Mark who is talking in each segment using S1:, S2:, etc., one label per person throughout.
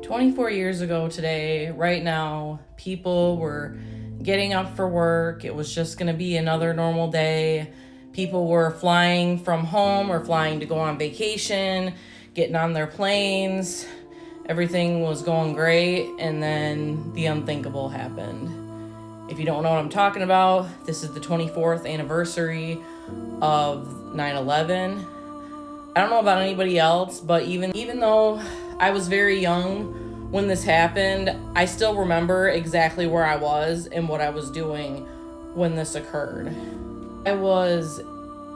S1: 24 years ago today, right now, people were getting up for work. It was just going to be another normal day. People were flying from home or flying to go on vacation, getting on their planes. Everything was going great, and then the unthinkable happened. If you don't know what I'm talking about, this is the 24th anniversary of 9/11. I don't know about anybody else, but even though I was very young when this happened, I still remember exactly where I was and what I was doing when this occurred. I was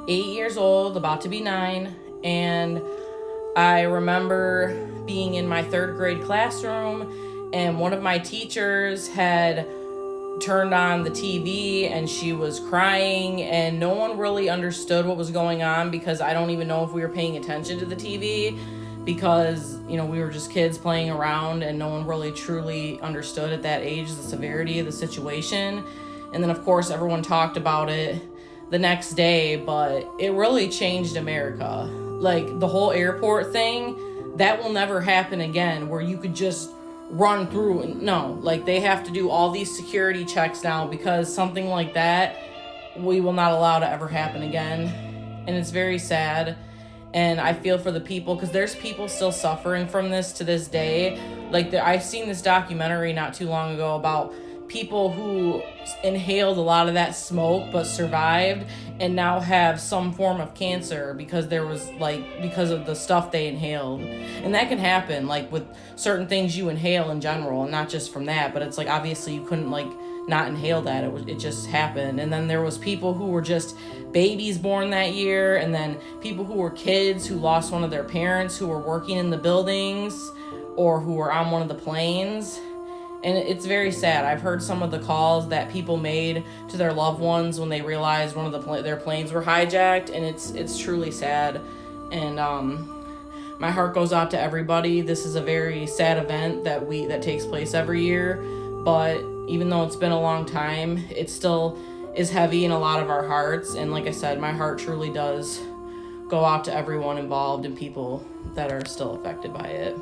S1: 8 years old, about to be 9, and I remember being in my 3rd grade classroom, and one of my teachers had turned on the TV and she was crying, and no one really understood what was going on because I don't even know if we were paying attention to the TV because, we were just kids playing around, and no one really truly understood at that age the severity of the situation. And then, of course, everyone talked about it the next day, but it really changed America. Like, the whole airport thing, that will never happen again, where you could just run through. No, like, they have to do all these security checks now because something like that we will not allow to ever happen again. And it's very sad, and I feel for the people because there's people still suffering from this to this day. Like, I've seen this documentary not too long ago about people who inhaled a lot of that smoke but survived and now have some form of cancer because because of the stuff they inhaled. And that can happen like with certain things you inhale in general, and not just from that, but it's like obviously you couldn't not inhale that. It just happened. And then there was people who were just babies born that year, and then people who were kids who lost one of their parents who were working in the buildings or who were on one of the planes. And it's very sad. I've heard some of the calls that people made to their loved ones when they realized one of their planes were hijacked, and it's truly sad. And my heart goes out to everybody. This is a very sad event that takes place every year, but even though it's been a long time, it still is heavy in a lot of our hearts. And like I said, my heart truly does go out to everyone involved and people that are still affected by it.